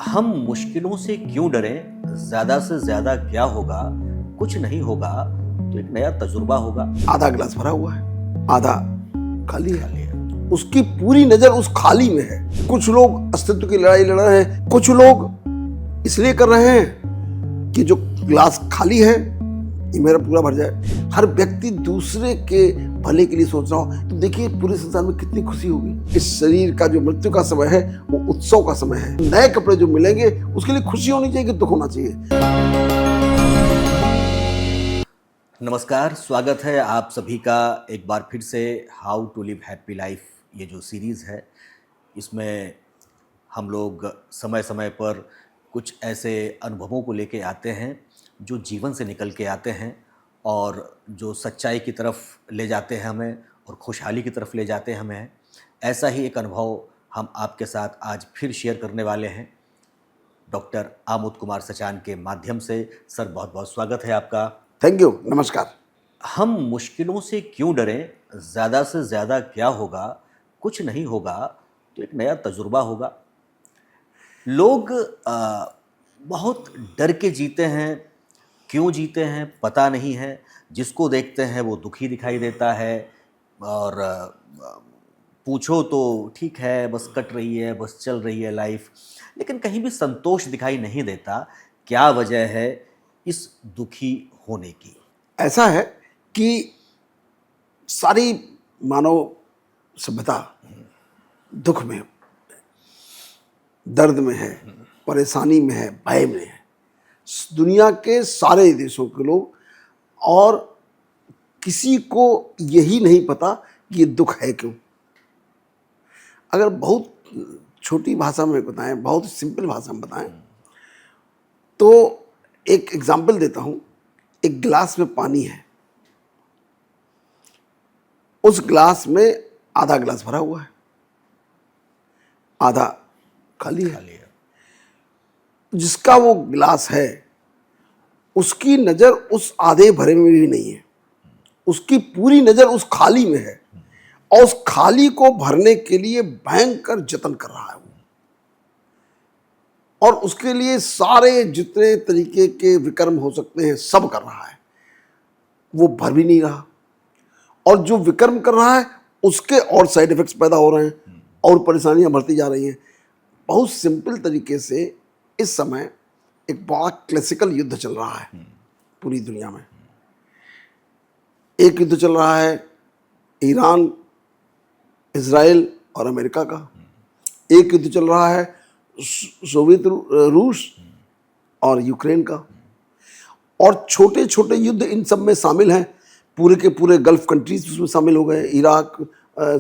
हम मुश्किलों से क्यों डरें? ज्यादा से ज्यादा क्या होगा? कुछ नहीं होगा तो एक नया तजुर्बा होगा। आधा गिलास भरा हुआ है, आधा खाली है। उसकी पूरी नजर उस खाली में है। कुछ लोग अस्तित्व की लड़ाई लड़ रहे हैं, कुछ लोग इसलिए कर रहे हैं कि जो गिलास खाली है ये मेरा पूरा भर जाए। हर व्यक्ति दूसरे के भले के लिए सोच रहा हो तो देखिए पूरे संसार में कितनी खुशी होगी। इस शरीर का जो मृत्यु का समय है वो उत्सव का समय है। नए कपड़े जो मिलेंगे उसके लिए खुशी होनी चाहिए कि दुख होना चाहिए। नमस्कार, स्वागत है आप सभी का एक बार फिर से how to live happy life, ये जो सीरीज़ है इसमें हम लोग समय समय पर कुछ ऐसे अनुभवों को लेके आते हैं जो जीवन से निकल के आते हैं और जो सच्चाई की तरफ ले जाते हैं हमें और खुशहाली की तरफ ले जाते हैं हमें। ऐसा ही एक अनुभव हम आपके साथ आज फिर शेयर करने वाले हैं डॉक्टर आमोद कुमार सचान के माध्यम से। सर, बहुत बहुत स्वागत है आपका। थैंक यू, नमस्कार। हम मुश्किलों से क्यों डरें? ज़्यादा से ज़्यादा क्या होगा? कुछ नहीं होगा तो एक नया तजुर्बा होगा। लोग बहुत डर के जीते हैं। क्यों जीते हैं पता नहीं है। जिसको देखते हैं वो दुखी दिखाई देता है और पूछो तो ठीक है, बस कट रही है, बस चल रही है लाइफ, लेकिन कहीं भी संतोष दिखाई नहीं देता। क्या वजह है इस दुखी होने की? ऐसा है कि सारी मानव सभ्यता दुख में, दर्द में है, परेशानी में है, भय में है। दुनिया के सारे देशों के लोग, और किसी को यही नहीं पता कि ये दुख है क्यों। अगर बहुत छोटी भाषा में बताएं, बहुत सिंपल भाषा में बताएं तो एक एग्जाम्पल देता हूं। एक गिलास में पानी है, उस गिलास में आधा गिलास भरा हुआ है, आधा खाली है। जिसका वो गिलास है उसकी नजर उस आधे भरे में भी नहीं है, उसकी पूरी नजर उस खाली में है और उस खाली को भरने के लिए भयंकर जतन कर रहा है वो, और उसके लिए सारे जितने तरीके के विकर्म हो सकते हैं सब कर रहा है। वो भर भी नहीं रहा, और जो विकर्म कर रहा है उसके और साइड इफेक्ट्स पैदा हो रहे हैं और परेशानियां बढ़ती जा रही हैं। बहुत सिंपल तरीके से इस समय एक बड़ा क्लासिकल युद्ध चल रहा है पूरी दुनिया में। एक युद्ध चल रहा है ईरान, इजराइल और अमेरिका का। एक युद्ध चल रहा है सोवियत रूस और यूक्रेन का। और छोटे छोटे युद्ध इन सब में शामिल हैं। पूरे के पूरे गल्फ कंट्रीज उसमें शामिल हो गए। इराक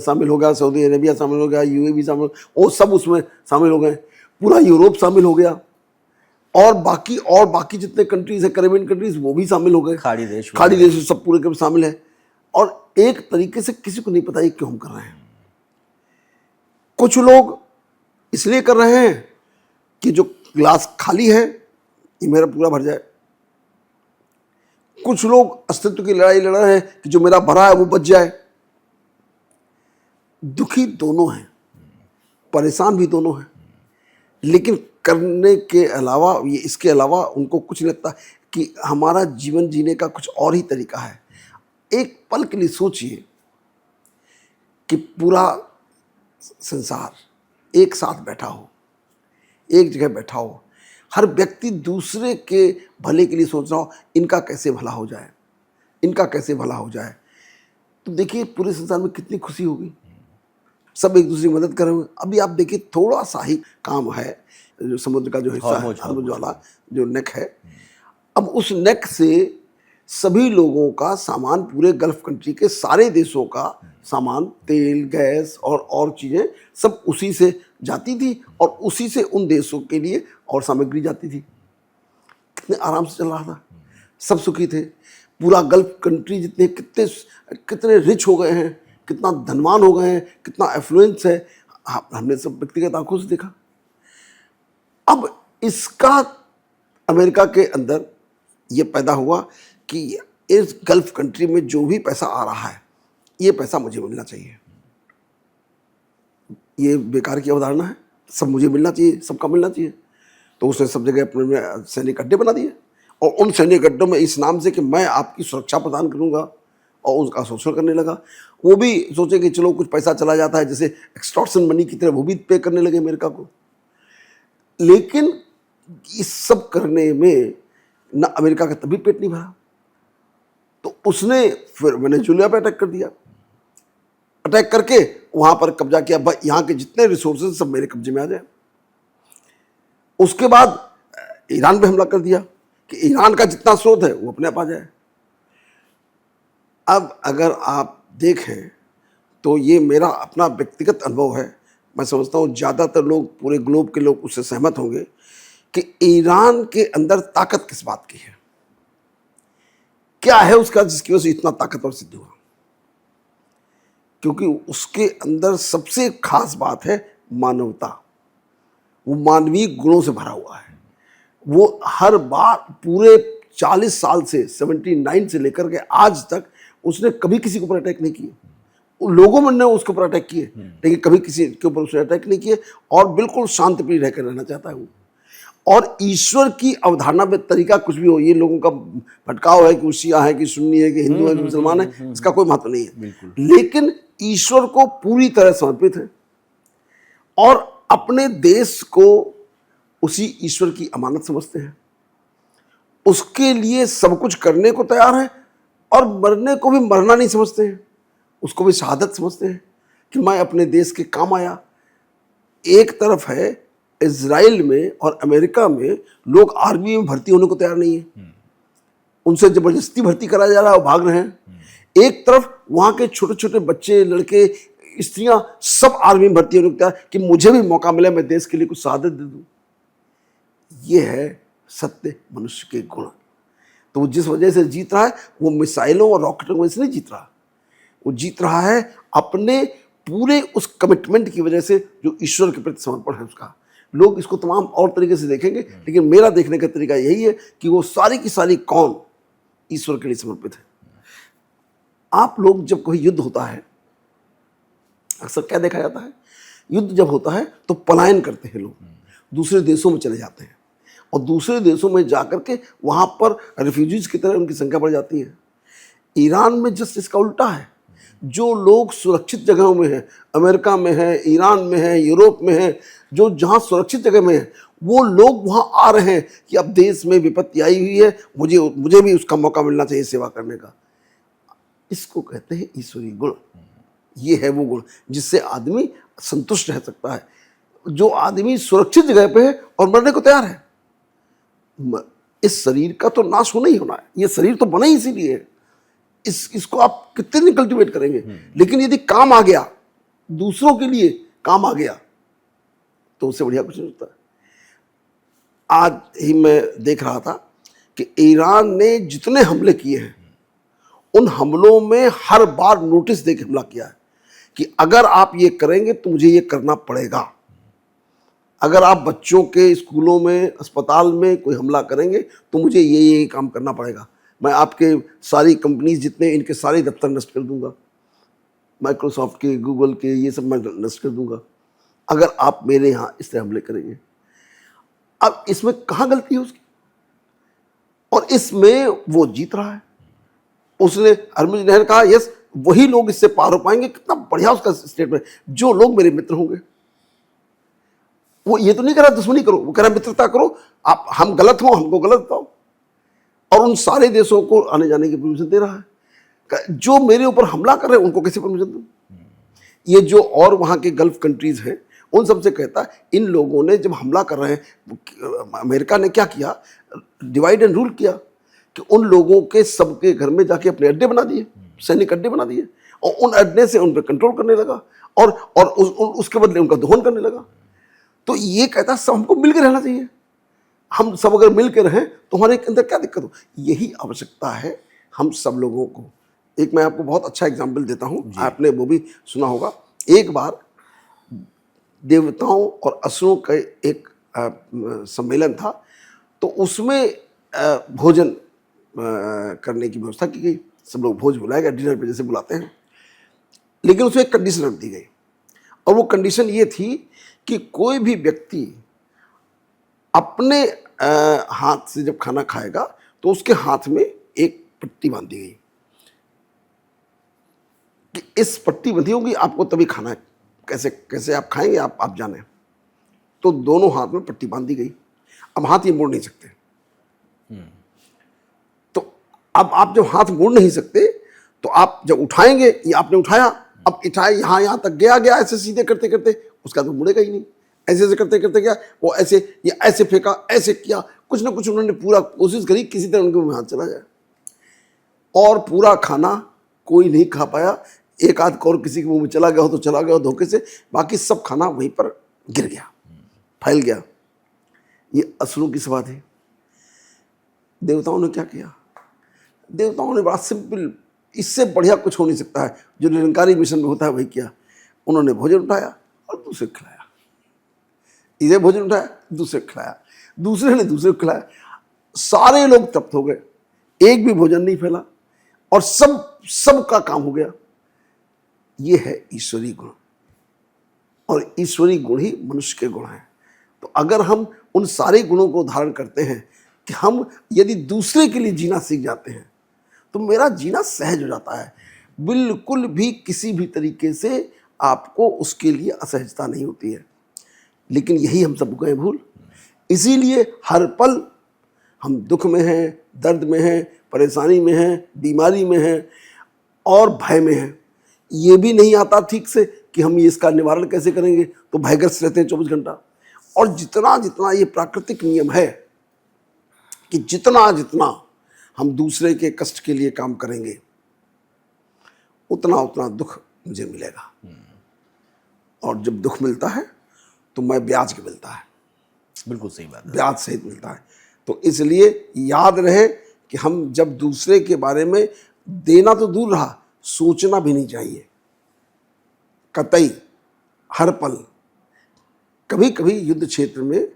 शामिल हो गया, सऊदी अरेबिया शामिल हो गया, यूएई शामिल, वो सब उसमें शामिल हो गए। पूरा यूरोप शामिल हो गया, और बाकी जितने कंट्रीज है, कैरेबियन कंट्रीज, वो भी शामिल हो गए। खाड़ी देश सब पूरे के शामिल है। और एक तरीके से किसी को नहीं पता ये क्यों हम कर रहे हैं। कुछ लोग इसलिए कर रहे हैं कि जो गिलास खाली है ये मेरा पूरा भर जाए। कुछ लोग अस्तित्व की लड़ाई लड़ रहे हैं कि जो मेरा भरा है वो बच जाए। दुखी दोनों हैं, परेशान भी दोनों हैं, लेकिन करने के अलावा, ये इसके अलावा उनको कुछ नहीं लगता कि हमारा जीवन जीने का कुछ और ही तरीका है। एक पल के लिए सोचिए कि पूरा संसार एक साथ बैठा हो, एक जगह बैठा हो, हर व्यक्ति दूसरे के भले के लिए सोच रहा हो, इनका कैसे भला हो जाए, इनका कैसे भला हो जाए। तो देखिए पूरे संसार में कितनी खुशी होगी। सब एक दूसरे की मदद करेंगे। अभी आप देखिए थोड़ा सा ही काम है, जो समुद्र का जो हिस्सा है, हॉर्मुज वाला जो नेक है, अब उस नेक से सभी लोगों का सामान, पूरे गल्फ कंट्री के सारे देशों का सामान, तेल, गैस और चीज़ें सब उसी से जाती थी, और उसी से उन देशों के लिए और सामग्री जाती थी। कितने आराम से चल रहा था, सब सुखी थे। पूरा गल्फ कंट्री जितने कितने रिच हो गए हैं, कितना धनवान हो गए हैं, कितना एफ्लुएंस है, हमने सब व्यक्तिगत आंखों से देखा। अब इसका अमेरिका के अंदर ये पैदा हुआ कि इस गल्फ कंट्री में जो भी पैसा आ रहा है ये पैसा मुझे मिलना चाहिए। ये बेकार की अवधारणा है। सब मुझे मिलना चाहिए, सबका मिलना चाहिए। तो उसने सब जगह अपने में सैनिक अड्डे बना दिए, और उन सैनिक अड्डों में इस नाम से कि मैं आपकी सुरक्षा प्रदान करूंगा, और उसका शोषण करने लगा। वो भी सोचे कि चलो कुछ पैसा चला जाता है, जैसे एक्सटॉर्शन मनी की तरह वो भी पे करने लगे अमेरिका को। लेकिन इस सब करने में ना अमेरिका का तभी पेट नहीं भरा, तो उसने फिर वेनेजुएला पे अटैक कर दिया। अटैक करके वहां पर कब्जा किया, भाई यहाँ के जितने रिसोर्सेज सब मेरे कब्जे में आ जाए। उसके बाद ईरान पे हमला कर दिया कि ईरान का जितना स्रोत है वो अपने आप आ जाए। अब अगर आप देखें तो ये मेरा अपना व्यक्तिगत अनुभव है, मैं समझता हूँ ज़्यादातर लोग, पूरे ग्लोब के लोग उससे सहमत होंगे कि ईरान के अंदर ताकत किस बात की है, क्या है उसका जिसकी वजह से इतना ताकतवर सिद्ध हुआ। क्योंकि उसके अंदर सबसे खास बात है मानवता, वो मानवीय गुणों से भरा हुआ है। वो हर बार पूरे 40 साल से 79 से लेकर के आज तक उसने कभी किसी के ऊपर अटैक नहीं किए। लोगों ने उसके ऊपर अटैक किए, लेकिन कभी किसी के ऊपर उसने अटैक नहीं किए, और बिल्कुल शांतिप्रिय रहकर रहना चाहता है वो। और ईश्वर की अवधारणा में तरीका कुछ भी हो, ये लोगों का भटकाव है कि वो शिया है कि सुन्नी है कि हिंदू है कि मुसलमान है, इसका कोई महत्व नहीं है। लेकिन ईश्वर को पूरी तरह समर्पित है और अपने देश को उसी ईश्वर की अमानत समझते हैं, उसके लिए सब कुछ करने को तैयार है, और मरने को भी मरना नहीं समझते हैं, उसको भी शहादत समझते हैं कि मैं अपने देश के काम आया। एक तरफ है इजराइल में और अमेरिका में लोग आर्मी में भर्ती होने को तैयार नहीं है, उनसे जबरदस्ती भर्ती कराया जा रहा है, वो भाग रहे हैं। एक तरफ वहां के छोटे छोटे बच्चे, लड़के, स्त्रियां सब आर्मी में भर्ती होने को तैयार कि मुझे भी मौका मिले, मैं देश के लिए कुछ शहादत दे दूं। ये है सत्य मनुष्य के गुण। तो वो जिस वजह से जीत रहा है, वो मिसाइलों और रॉकेटों की वजह से नहीं जीत रहा, वो जीत रहा है अपने पूरे उस कमिटमेंट की वजह से जो ईश्वर के प्रति समर्पण है उसका। लोग इसको तमाम और तरीके से देखेंगे, लेकिन मेरा देखने का तरीका यही है कि वो सारी की सारी कौम ईश्वर के लिए समर्पित है। आप लोग जब कोई युद्ध होता है, अक्सर क्या देखा जाता है, युद्ध जब होता है तो पलायन करते हैं लोग, दूसरे देशों में चले जाते हैं, और दूसरे देशों में जाकर के वहां पर रिफ्यूजीज की तरह उनकी संख्या बढ़ जाती है। ईरान में जस्ट इसका उल्टा है। जो लोग सुरक्षित जगहों में हैं, अमेरिका में है, ईरान में है, यूरोप में है, जो जहां सुरक्षित जगह में है, वो लोग वहां आ रहे हैं कि अब देश में विपत्ति आई हुई है, मुझे भी उसका मौका मिलना चाहिए सेवा करने का। इसको कहते हैं ईश्वरीय गुण। ये है वो गुण जिससे आदमी संतुष्ट रह सकता है, जो आदमी सुरक्षित जगह पे है और मरने को तैयार है। इस शरीर का तो नाश होना ही होना है, ये शरीर तो बना ही इसीलिए है। इसको आप कितने दिन कल्टीवेट करेंगे, लेकिन यदि काम आ गया, दूसरों के लिए काम आ गया, तो उससे बढ़िया कुछ नहीं होता। आज ही मैं देख रहा था कि ईरान ने जितने हमले किए हैं, उन हमलों में हर बार नोटिस देके हमला किया है कि अगर आप ये करेंगे तो मुझे ये करना पड़ेगा। अगर आप बच्चों के स्कूलों में, अस्पताल में कोई हमला करेंगे तो मुझे ये काम करना पड़ेगा। मैं आपके सारी कंपनीज जितने, इनके सारे दफ्तर नष्ट कर दूंगा, माइक्रोसॉफ्ट के, गूगल के, ये सब मैं नष्ट कर दूंगा अगर आप मेरे यहाँ इस तरह हमले करेंगे। अब इसमें कहाँ गलती है उसकी? और इसमें वो जीत रहा है। उसने, हरमुज ने कहा, यस, वही लोग इससे पार हो पाएंगे। कितना बढ़िया उसका स्टेटमेंट, जो लोग मेरे मित्र होंगे। वो ये तो नहीं कह रहा दुश्मनी करो, वो कह रहा मित्रता करो। आप, हम गलत हो, हमको गलत बताओ, और उन सारे देशों को आने जाने की परमिशन दे रहा है। जो मेरे ऊपर हमला कर रहे हैं उनको कैसे परमिशन दूं? ये जो और वहां के गल्फ कंट्रीज हैं, उन सबसे कहता है, इन लोगों ने जब हमला कर रहे हैं, अमेरिका ने क्या किया, डिवाइड एंड रूल किया कि उन लोगों के सबके घर में जाके अपने अड्डे बना दिए, सैनिक अड्डे बना दिए, और उन अड्डे से उन पर कंट्रोल करने लगा, और उसके बदले उनका दोहन करने लगा। तो ये कहता है सब हमको मिलकर रहना चाहिए, हम सब अगर मिलकर रहें तो हमारे अंदर क्या दिक्कत हो। यही आवश्यकता है हम सब लोगों को। एक मैं आपको बहुत अच्छा एग्जाम्पल देता हूँ, आपने वो भी सुना होगा। एक बार देवताओं और असुरों का एक सम्मेलन था, तो उसमें भोजन करने की व्यवस्था की गई। सब लोग भोज बुलाए गए, डिनर पे जैसे बुलाते हैं, लेकिन उसमें एक कंडीशन रख दी गई, और वो कंडीशन ये थी कि कोई भी व्यक्ति अपने हाथ से जब खाना खाएगा तो उसके हाथ में एक पट्टी बांधी गई कि इस पट्टी बंधी होगी, आपको तभी खाना है। कैसे कैसे आप खाएंगे, आप जाने। तो दोनों हाथ में पट्टी बांधी गई। अब हाथ ये मोड़ नहीं सकते। तो अब आप जब हाथ मोड़ नहीं सकते तो आप जब उठाएंगे, ये आपने उठाया, अब उठाए यहाँ तक गया गया ऐसे सीधे करते करते, उसका तो मुड़ेगा ही नहीं। ऐसे ऐसे करते करते गया, वो ऐसे, ये ऐसे फेंका, ऐसे किया, कुछ ना कुछ उन्होंने पूरा कोशिश करी किसी तरह उनके मुंह में हाथ चला जाए, और पूरा खाना कोई नहीं खा पाया। एक आध और किसी के मुंह में चला गया हो तो चला गया हो धोखे से, बाकी सब खाना वहीं पर गिर गया, फैल गया। ये असुरों की सभा थी। देवताओं ने क्या किया? देवताओं ने बड़ा सिंपल, इससे बढ़िया कुछ हो नहीं सकता है, जो निरंकारी मिशन में होता है वही किया। उन्होंने भोजन उठाया और दूसरे को खिलाया, इधर भोजन उठाया दूसरे को खिलाया, दूसरे ने दूसरे को खिलाया। सारे लोग तृप्त हो गए, एक भी भोजन नहीं फैला, और सबका काम हो गया। ये है ईश्वरी गुण, और ईश्वरी गुण ही मनुष्य के गुण हैं। तो अगर हम उन सारे गुणों को धारण करते हैं कि हम यदि दूसरे के लिए जीना सीख जाते हैं तो मेरा जीना सहज हो जाता है। बिल्कुल भी किसी भी तरीके से आपको उसके लिए असहजता नहीं होती है। लेकिन यही हम सब गए भूल। इसीलिए हर पल हम दुख में हैं, दर्द में हैं, परेशानी में हैं, बीमारी में हैं और भय में हैं। ये भी नहीं आता ठीक से कि हम इसका निवारण कैसे करेंगे, तो भयग्रस्त रहते हैं 24 घंटा। और जितना जितना ये प्राकृतिक नियम है कि जितना जितना हम दूसरे के कष्ट के लिए काम करेंगे उतना उतना दुख मुझे मिलेगा, और जब दुख मिलता है तो मैं ब्याज के मिलता है, बिल्कुल सही बात है। ब्याज सहित मिलता है। तो इसलिए याद रहे कि हम जब दूसरे के बारे में, देना तो दूर रहा, सोचना भी नहीं चाहिए कतई, हर पल। कभी कभी युद्ध क्षेत्र में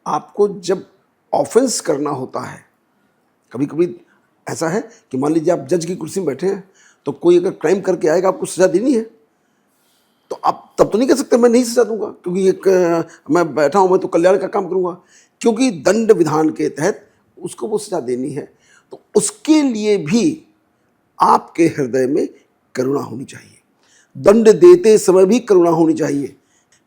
आपको जब ऑफेंस करना होता है, कभी कभी ऐसा है कि मान लीजिए आप जज की कुर्सी में बैठे हैं, तो कोई अगर क्राइम करके आएगा, आपको सजा देनी है, तो आप तब तो नहीं कह सकते मैं नहीं सजा दूंगा, क्योंकि मैं बैठा हूं, मैं तो कल्याण का काम करूंगा, क्योंकि दंड विधान के तहत उसको वो सजा देनी है। तो उसके लिए भी आपके हृदय में करुणा होनी चाहिए, दंड देते समय भी करुणा होनी चाहिए।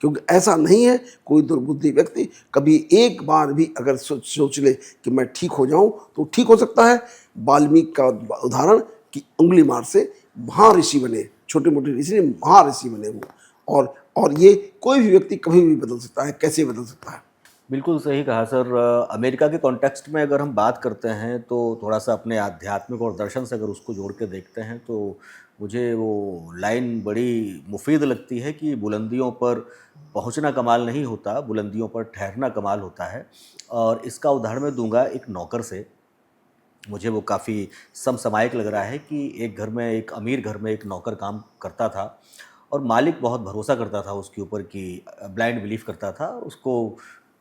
क्योंकि ऐसा नहीं है कोई दुर्बुद्धि व्यक्ति कभी एक बार भी अगर सोच ले कि मैं ठीक हो जाऊं तो ठीक हो सकता है। वाल्मीकि का उदाहरण कि उंगली मार से महाऋषि बने, छोटे मोटे ऋषि ने महाऋषि बने वो। और ये कोई भी व्यक्ति कभी भी बदल सकता है, कैसे बदल सकता है। बिल्कुल सही कहा सर। अमेरिका के कॉन्टेक्स्ट में अगर हम बात करते हैं तो थोड़ा सा अपने आध्यात्मिक और दर्शन से अगर उसको जोड़ के देखते हैं तो मुझे वो लाइन बड़ी मुफीद लगती है कि बुलंदियों पर पहुंचना कमाल नहीं होता, बुलंदियों पर ठहरना कमाल होता है। और इसका उदाहरण मैं दूंगा एक नौकर से। मुझे वो काफ़ी समसामयिक लग रहा है कि एक घर में, एक अमीर घर में एक नौकर काम करता था और मालिक बहुत भरोसा करता था उसके ऊपर कि ब्लाइंड बिलीव करता था। उसको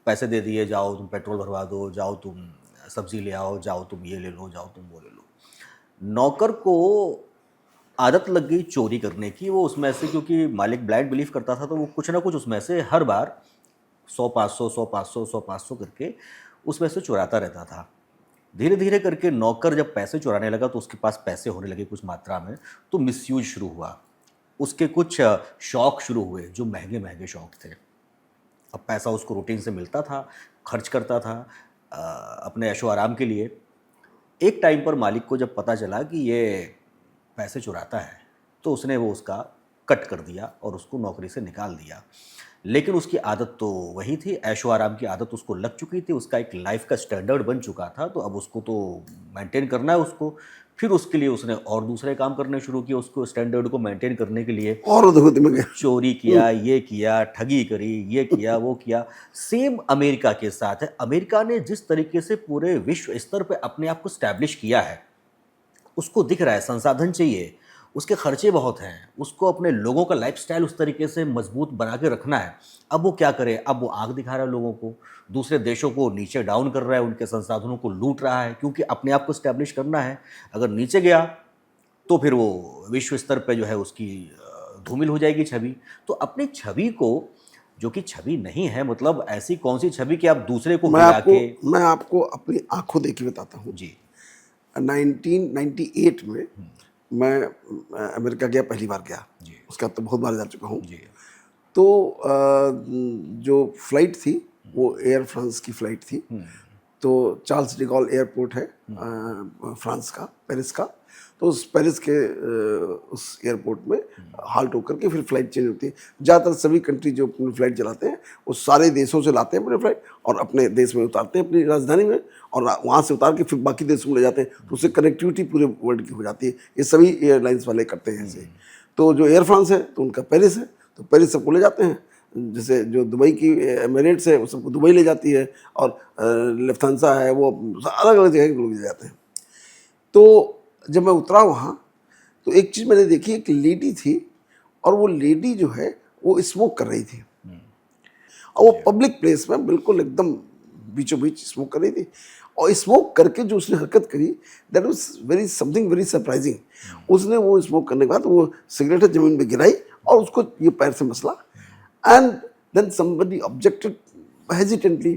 पैसे दे दिए, जाओ तुम पेट्रोल भरवा दो, जाओ तुम सब्ज़ी ले आओ, जाओ तुम ये ले लो, जाओ तुम वो ले लो। नौकर को आदत लग गई चोरी करने की। वो उसमें से, क्योंकि मालिक ब्लाइंड बिलीव करता था, तो वो कुछ ना कुछ उसमें से हर बार 100-500 100-500 100-500 करके उसमें से चुराता रहता था। धीरे धीरे करके नौकर जब पैसे चुराने लगा तो उसके पास पैसे होने लगे कुछ मात्रा में, तो मिसयूज शुरू हुआ। उसके कुछ शौक शुरू हुए जो महंगे महंगे शौक थे। अब पैसा उसको रूटीन से मिलता था, खर्च करता था अपने ऐशो आराम के लिए। एक टाइम पर मालिक को जब पता चला कि ये पैसे चुराता है तो उसने वो उसका कट कर दिया और उसको नौकरी से निकाल दिया। लेकिन उसकी आदत तो वही थी, ऐशो आराम की आदत उसको लग चुकी थी, उसका एक लाइफ का स्टैंडर्ड बन चुका था, तो अब उसको तो मेंटेन करना है उसको। फिर उसके लिए उसने और दूसरे काम करने शुरू किए उसको स्टैंडर्ड को मेंटेन करने के लिए। और उधर में गया, चोरी किया, ये किया, ठगी करी, ये किया, वो किया। सेम अमेरिका के साथ है। अमेरिका ने जिस तरीके से पूरे विश्व स्तर पे अपने आप को स्टैब्लिश किया है, उसको दिख रहा है संसाधन चाहिए, उसके खर्चे बहुत हैं, उसको अपने लोगों का लाइफस्टाइल उस तरीके से मजबूत बना के रखना है। अब वो क्या करे? अब वो आग दिखा रहा है लोगों को, दूसरे देशों को नीचे डाउन कर रहा है, उनके संसाधनों को लूट रहा है, क्योंकि अपने आप को स्टैब्लिश करना है। अगर नीचे गया तो फिर वो विश्व स्तर पे जो है उसकी धूमिल हो जाएगी छवि। तो अपनी छवि को जो कि छवि नहीं है, मतलब ऐसी कौन सी छवि कि आप दूसरे को मैं हिला आपको के। मैं आपको अपनी आंखों देखी बताता हूँ। जी। 1998 में मैं अमेरिका गया, पहली बार गया। जी। उसका तो बहुत बार जा चुका हूँ। जी। तो जो फ्लाइट थी वो एयर फ्रांस की फ्लाइट थी। तो चार्ल्स डिगॉल एयरपोर्ट है फ्रांस का, पेरिस का। तो उस पेरिस के उस एयरपोर्ट में हाल्ट होकर के फिर फ्लाइट चेंज होती है। ज़्यादातर सभी कंट्री जो अपनी फ्लाइट चलाते हैं वो सारे देशों से लाते हैं अपने फ्लाइट और अपने देश में उतारते हैं अपनी राजधानी में, और वहाँ से उतार के फिर बाकी देशों में ले जाते हैं। तो उससे कनेक्टिविटी पूरे वर्ल्ड की हो जाती है। ये सभी एयरलाइंस वाले करते हैं ऐसे। तो जो एयर फ्रांस है तो उनका पेरिस है, तो पेरिस सबको ले जाते हैं। जैसे जो दुबई की एमिरेट्स है वो सबको दुबई ले जाती है, और लफ्थांसा है वो अलग अलग जगह के लोग ले जाते हैं। तो जब मैं उतरा वहाँ तो एक चीज़ मैंने देखी, एक लेडी थी और वो लेडी जो है वो स्मोक कर रही थी, और वो पब्लिक प्लेस में बिल्कुल एकदम बीचों बीच स्मोक कर रही थी। और स्मोक करके जो उसने हरकत करी, that was very something very surprising. उसने वो स्मोक करने के बाद वो सिगरेट ज़मीन पे गिराई और उसको ये पैर से मसला, and then somebody objected hesitantly,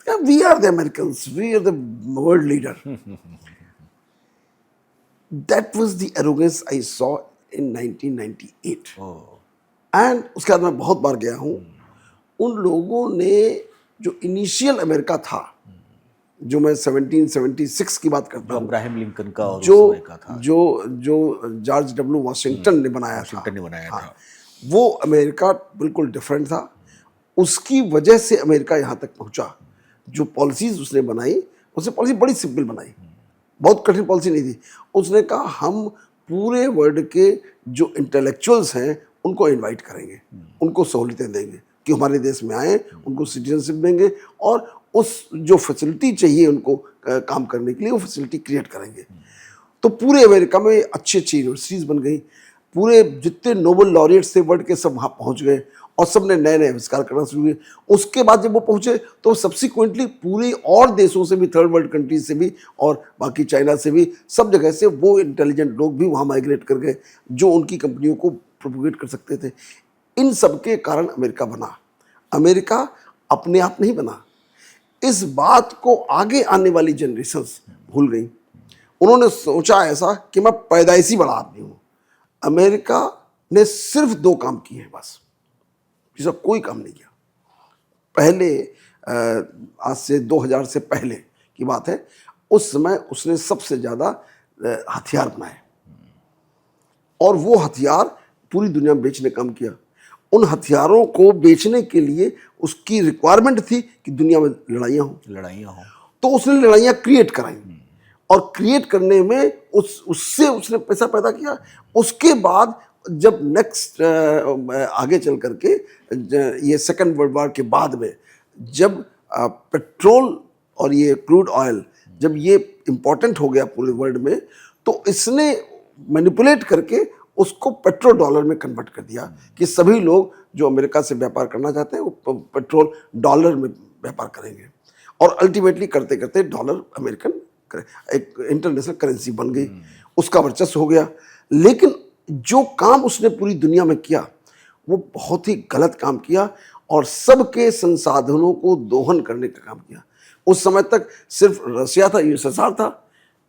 we are the Americans, we are the world leader. That was the arrogance I saw in 1998। And उसके बाद मैं बहुत बार गया हूँ। उन लोगों ने जो इनिशियल अमेरिका था, जो मैं 1776 की बात करता जो हूँ, अब्राहम लिंकन का और उस जो समय का था, जो जॉर्ज डब्ल्यू वाशिंगटन ने बनाया था, वाशिंगटन ने बनाया था। वो अमेरिका बिल्कुल डिफरेंट था। उसकी वजह से अमेरिका यहाँ तक पहुँचा। जो पॉलिसीज उसने बनाई, उसने पॉलिसी बड़ी सिंपल बनाई, बहुत कठिन पॉलिसी नहीं थी। उसने कहा हम पूरे वर्ल्ड के जो इंटेलेक्चुअल्स हैं उनको इनवाइट करेंगे, उनको सहूलियतें देंगे कि हमारे देश में आए, उनको सिटीजनशिप देंगे, और उस जो फैसिलिटी चाहिए उनको काम करने के लिए वो फैसिलिटी क्रिएट करेंगे। तो पूरे अमेरिका में अच्छी अच्छी यूनिवर्सिटीज़ बन गई, पूरे जितने नोबेल लॉरिएट्स थे वर्ल्ड के सब वहाँ पहुँच गए, और सब ने नए नए आविष्कार करना शुरू किए। उसके बाद जब वो पहुँचे तो सब्सिक्वेंटली पूरी और देशों से भी, थर्ड वर्ल्ड कंट्रीज से भी, और बाकी चाइना से भी, सब जगह से वो इंटेलिजेंट लोग भी वहाँ माइग्रेट कर गए जो उनकी कंपनियों को प्रोपोगेट कर सकते थे। इन सब के कारण अमेरिका बना। अमेरिका अपने आप नहीं बना, इस बात को आगे आने वाली जनरेशन्स भूल गई। उन्होंने सोचा ऐसा कि मैं पैदाइशी बड़ा आदमी हूँ। अमेरिका ने सिर्फ दो काम किए हैं बस, जिसका कोई काम नहीं किया। पहले आज से 2000 से पहले की बात है, उस समय उसने सबसे ज़्यादा हथियार बनाए, और वो हथियार पूरी दुनिया में बेचने काम किया। उन हथियारों को बेचने के लिए उसकी रिक्वायरमेंट थी कि दुनिया में लड़ाइयाँ हों, तो उसने लड़ाइयाँ क्रिएट कराई, और क्रिएट करने में उससे उसने पैसा पैदा किया। उसके बाद जब नेक्स्ट आगे चल करके ये सेकंड वर्ल्ड वॉर के बाद में जब पेट्रोल और ये क्रूड ऑयल जब ये इम्पोर्टेंट हो गया पूरे वर्ल्ड में, तो इसने मैनिपुलेट करके उसको पेट्रोल डॉलर में कन्वर्ट कर दिया कि सभी लोग जो अमेरिका से व्यापार करना चाहते हैं वो पेट्रोल डॉलर में व्यापार करेंगे, और अल्टीमेटली करते करते डॉलर अमेरिकन एक इंटरनेशनल करेंसी बन गई, उसका वर्चस्व हो गया। लेकिन जो काम उसने पूरी दुनिया में किया वो बहुत ही गलत काम किया, और सबके संसाधनों को दोहन करने का काम किया। उस समय तक सिर्फ रशिया था, यूएसएसआर था,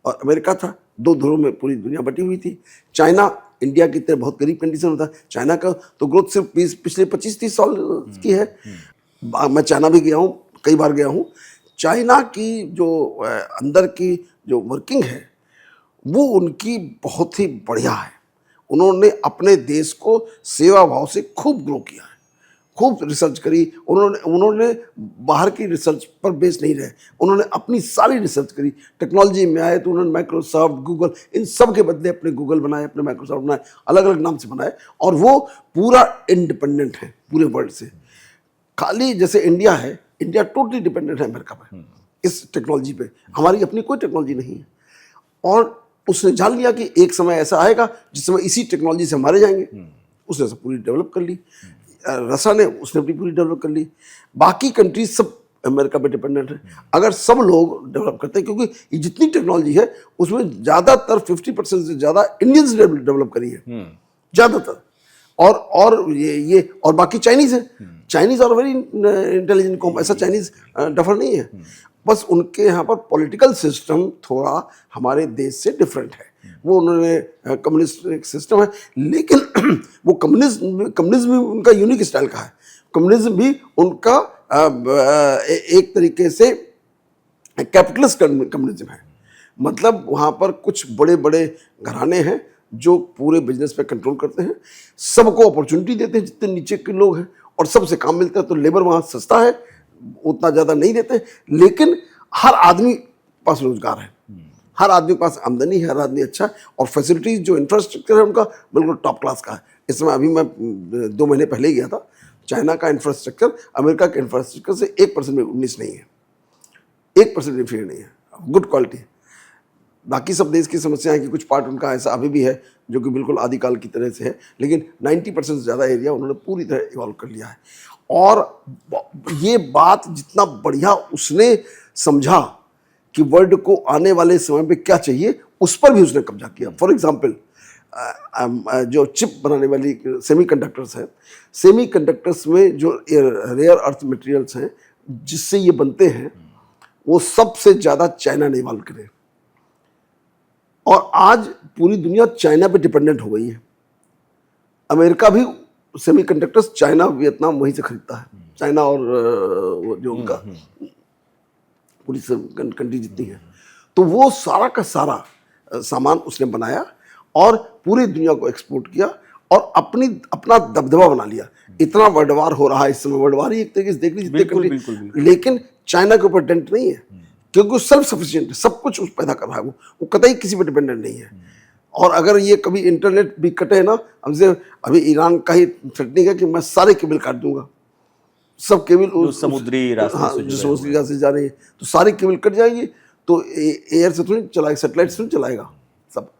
और अमेरिका था। दो ध्रुवों में पूरी दुनिया बटी हुई थी। चाइना इंडिया की तरह बहुत गरीब कंडीशन होता है। चाइना का तो ग्रोथ सिर्फ पिछले 25-30 साल की है। मैं चाइना भी गया हूँ, कई बार गया हूँ। चाइना की जो अंदर की जो वर्किंग है वो उनकी बहुत ही बढ़िया है। उन्होंने अपने देश को सेवा भाव से खूब ग्रो किया है, खूब रिसर्च करी। उन्होंने बाहर की रिसर्च पर बेस नहीं रहे, उन्होंने अपनी सारी रिसर्च करी। टेक्नोलॉजी में आए तो उन्होंने माइक्रोसॉफ्ट, गूगल, इन सब के बदले अपने गूगल बनाए, अपने माइक्रोसॉफ्ट बनाए, अलग अलग नाम से बनाए, और वो पूरा इंडिपेंडेंट है पूरे वर्ल्ड से। खाली जैसे इंडिया है, इंडिया टोटली डिपेंडेंट है अमेरिका पर, इस टेक्नोलॉजी पे। हमारी अपनी कोई टेक्नोलॉजी नहीं है, और उसने जान लिया कि एक समय ऐसा आएगा जिस समय इसी टेक्नोलॉजी से मारे जाएंगे। उसने सब पूरी डेवलप कर ली। रसा ने उसने अपनी पूरी डेवलप कर ली। बाकी कंट्रीज सब अमेरिका पे डिपेंडेंट है। अगर सब लोग डेवलप करते हैं, क्योंकि ये जितनी टेक्नोलॉजी है उसमें ज़्यादातर 50% से ज़्यादा इंडियंस डेवलप करी है ज़्यादातर, और ये और बाकी चाइनीज़ है। चाइनीज़ और वेरी इंटेलिजेंट कॉम, ऐसा चाइनीज़ डफर नहीं है, बस उनके यहाँ पर पॉलिटिकल सिस्टम थोड़ा हमारे देश से डिफरेंट है। वो उन्होंने कम्युनिस्ट सिस्टम है, लेकिन वो कम्युनिज्म भी उनका यूनिक स्टाइल का है। कम्युनिज्म भी उनका एक तरीके से कैपिटलिस्ट कम्युनिज्म है। मतलब वहाँ पर कुछ बड़े बड़े घराने हैं जो पूरे बिजनेस पे कंट्रोल करते हैं, सबको अपॉर्चुनिटी देते हैं जितने नीचे के लोग हैं, और सबसे काम मिलता है। तो लेबर वहाँ सस्ता है, उतना ज़्यादा नहीं देते, लेकिन हर आदमी पास रोजगार है, हर आदमी के पास आमदनी है, हर आदमी अच्छा है, और फैसिलिटीज जो इंफ्रास्ट्रक्चर है उनका बिल्कुल टॉप क्लास का है। इसमें अभी मैं 2 महीने पहले ही गया था। चाइना का इंफ्रास्ट्रक्चर अमेरिका के इंफ्रास्ट्रक्चर से 1% में 19 नहीं है, 1% इंफीरियर नहीं है, गुड क्वालिटी है। बाकी सब देश की समस्या है कि कुछ पार्ट उनका ऐसा अभी भी है जो कि बिल्कुल आदिकाल की तरह से है, लेकिन 90% से ज़्यादा एरिया उन्होंने पूरी तरह इवॉल्व कर लिया है। और ये बात जितना बढ़िया उसने समझा कि वर्ल्ड को आने वाले समय पे क्या चाहिए, उस पर भी उसने कब्जा किया। फॉर एग्जांपल जो चिप बनाने वाली सेमीकंडक्टर्स हैं, सेमीकंडक्टर्स में जो रेयर अर्थ मटेरियल्स हैं जिससे ये बनते हैं, वो सबसे ज़्यादा चाइना ने इवॉल्व करे, और आज पूरी दुनिया चाइना पे डिपेंडेंट हो गई है। अमेरिका भी सेमीकंडक्टर्स चाइना वियतनाम वहीं से खरीदता है, चाइना और वो जो उनका पूरी कंट्री जितनी है, तो वो सारा का सारा सामान उसने बनाया और पूरी दुनिया को एक्सपोर्ट किया और अपना दबदबा बना लिया। इतना वर्ल्ड वार हो रहा है इस समय, वर्ल्ड वार ही एक तरीके से देख लीजिए जितने कंट्री, लेकिन चाइना के ऊपर डेंट नहीं है, क्योंकि वो सेल्फ सफिशिएंट है, सब कुछ उस पैदा कर रहा है, वो कतई किसी पर डिपेंडेंट नहीं है। और अगर ये कभी इंटरनेट भी कटे ना, हमसे अभी ईरान का ही थ्रेटनिंग है कि मैं सारे केबल काट दूंगा, सब केबल समुद्री रास्ते हाँ, से जो समुद्री रास्ते से जा रही है, तो सारी केबल कट जाएगी, तो एयर से थोड़ी चलाएगा, सेटेलाइट से थोड़ी चलाएगा सब।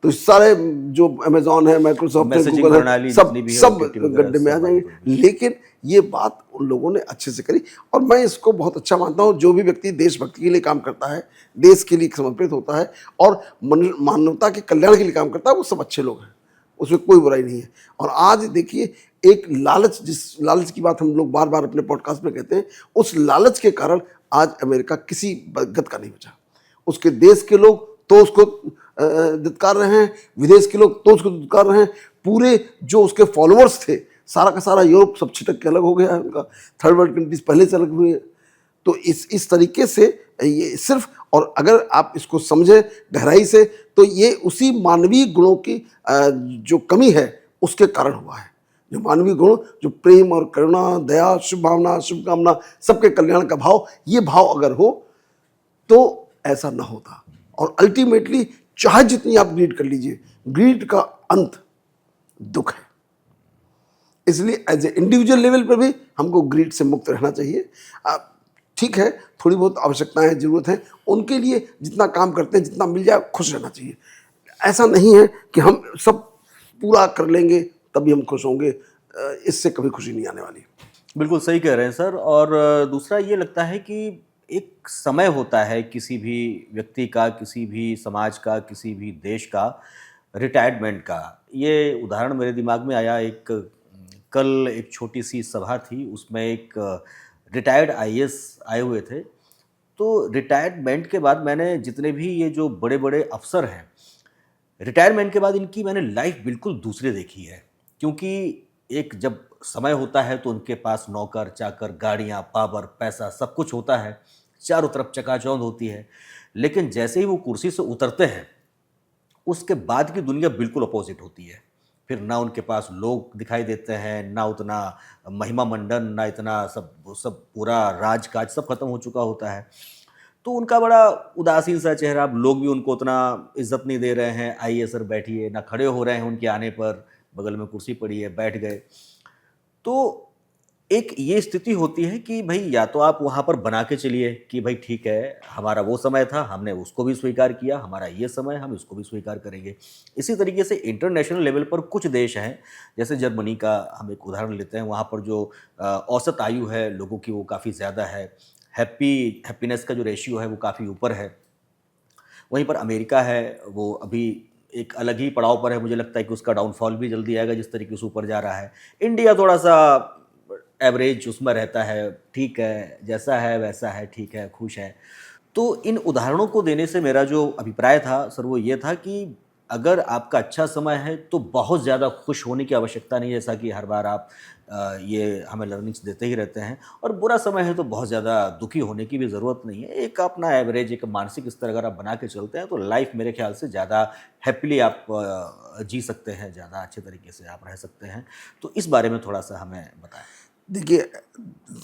तो सारे जो अमेजॉन है, माइक्रोसॉफ्ट है, मैसेजिंग गूगल है, प्रणाली सब जितनी भी है, सब OTT वगैरह गड्ढे में आ सब जाएंगे। लेकिन ये बात उन लोगों ने अच्छे से करी, और मैं इसको बहुत अच्छा मानता हूँ। जो भी व्यक्ति देशभक्ति के लिए काम करता है, देश के लिए समर्पित होता है और मानवता के कल्याण के लिए काम करता है, वो सब अच्छे लोग हैं, उसमें कोई बुराई नहीं है। और आज देखिए, एक लालच, जिस लालच की बात हम लोग बार बार अपने पॉडकास्ट में कहते हैं, उस लालच के कारण आज अमेरिका किसी गत का नहीं बचा। उसके देश के लोग तो उसको धिक्कार रहे हैं, विदेश के लोग तो उसको धिक्कार रहे हैं, पूरे जो उसके फॉलोअर्स थे सारा का सारा यूरोप सब छिटक के अलग हो गया है, उनका थर्ड वर्ल्ड कंट्रीज पहले से अलग हुए। तो इस तरीके से ये सिर्फ, और अगर आप इसको समझें गहराई से, तो ये उसी मानवीय गुणों की जो कमी है उसके कारण हुआ है। जो मानवीय गुण, जो प्रेम और करुणा, दया, शुभ भावना, शुभकामना, सबके कल्याण का भाव, ये भाव अगर हो तो ऐसा ना होता। और अल्टीमेटली चाहे जितनी आप ग्रीड कर लीजिए, ग्रीड का अंत दुख है। इसलिए एज ए इंडिविजुअल लेवल पर भी हमको ग्रीड से मुक्त रहना चाहिए। ठीक है, थोड़ी बहुत आवश्यकताएं, जरूरत है, उनके लिए जितना काम करते हैं, जितना मिल जाए, खुश रहना चाहिए। ऐसा नहीं है कि हम सब पूरा कर लेंगे तभी हम खुश होंगे, इससे कभी खुशी नहीं आने वाली। बिल्कुल सही कह रहे हैं सर। और दूसरा ये लगता है कि एक समय होता है किसी भी व्यक्ति का, किसी भी समाज का, किसी भी देश का रिटायरमेंट का। ये उदाहरण मेरे दिमाग में आया, कल एक छोटी सी सभा थी, उसमें एक रिटायर्ड आईएएस आए हुए थे। तो रिटायरमेंट के बाद मैंने जितने भी ये जो बड़े बड़े अफसर हैं, रिटायरमेंट के बाद इनकी मैंने लाइफ बिल्कुल दूसरी देखी है। क्योंकि एक जब समय होता है तो उनके पास नौकर चाकर, गाड़ियाँ, पावर, पैसा, सब कुछ होता है, चारों तरफ चकाचौंध होती है। लेकिन जैसे ही वो कुर्सी से उतरते हैं, उसके बाद की दुनिया बिल्कुल अपोजिट होती है। फिर ना उनके पास लोग दिखाई देते हैं, ना उतना महिमा मंडन, ना इतना सब सब पूरा राजकाज, सब खत्म हो चुका होता है। तो उनका बड़ा उदासीन सा चेहरा, लोग भी उनको उतना इज्जत नहीं दे रहे हैं, आइए सर बैठिए, ना खड़े हो रहे हैं उनके आने पर, बगल में कुर्सी पड़ी है, बैठ गए। तो एक ये स्थिति होती है कि भाई या तो आप वहाँ पर बना के चलिए कि भाई ठीक है, हमारा वो समय था, हमने उसको भी स्वीकार किया, हमारा ये समय, हम इसको भी स्वीकार करेंगे। इसी तरीके से इंटरनेशनल लेवल पर कुछ देश हैं, जैसे जर्मनी का हम एक उदाहरण लेते हैं, वहाँ पर जो औसत आयु है लोगों की वो काफ़ी ज़्यादा है, हैप्पीनेस का जो रेशियो है वो काफ़ी ऊपर है। वहीं पर अमेरिका है, वो अभी एक अलग ही पड़ाव पर है, मुझे लगता है कि उसका डाउनफॉल भी जल्दी आएगा जिस तरीके से ऊपर जा रहा है। इंडिया थोड़ा सा एवरेज उसमें रहता है, ठीक है, जैसा है वैसा है, ठीक है, खुश है। तो इन उदाहरणों को देने से मेरा जो अभिप्राय था सर वो ये था कि अगर आपका अच्छा समय है तो बहुत ज़्यादा खुश होने की आवश्यकता नहीं है, जैसा कि हर बार आप ये हमें लर्निंग्स देते ही रहते हैं, और बुरा समय है तो बहुत ज़्यादा दुखी होने की भी ज़रूरत नहीं है। एक अपना एवरेज एक मानसिक स्तर अगर आप बना के चलते हैं तो लाइफ मेरे ख्याल से ज़्यादा हैप्पीली आप जी सकते हैं, ज़्यादा अच्छे तरीके से आप रह सकते हैं। तो इस बारे में थोड़ा-सा हमें बताएँ? देखिए,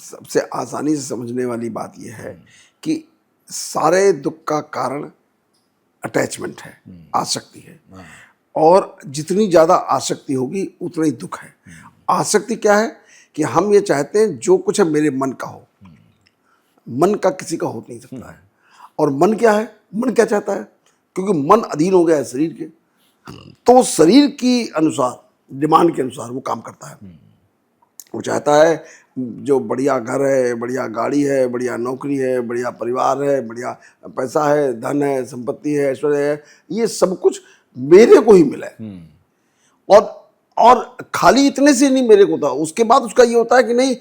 सबसे आसानी से समझने वाली बात यह है कि सारे दुख का कारण अटैचमेंट है, आसक्ति है। हाँ। और जितनी ज़्यादा आसक्ति होगी उतना ही दुख है। आसक्ति क्या है कि हम ये चाहते हैं जो कुछ है मेरे मन का हो, मन का किसी का हो नहीं सकता है। और मन क्या है, मन क्या चाहता है, क्योंकि मन अधीन हो गया है शरीर के, तो शरीर की अनुसार, डिमांड के अनुसार वो काम करता है। वो चाहता है जो बढ़िया घर है, बढ़िया गाड़ी है, बढ़िया नौकरी है, बढ़िया परिवार है, बढ़िया पैसा है, धन है, संपत्ति है, ऐश्वर्य है, ये सब कुछ मेरे को ही मिला है। और और खाली इतने से नहीं मेरे को था, उसके बाद उसका ये होता है कि नहीं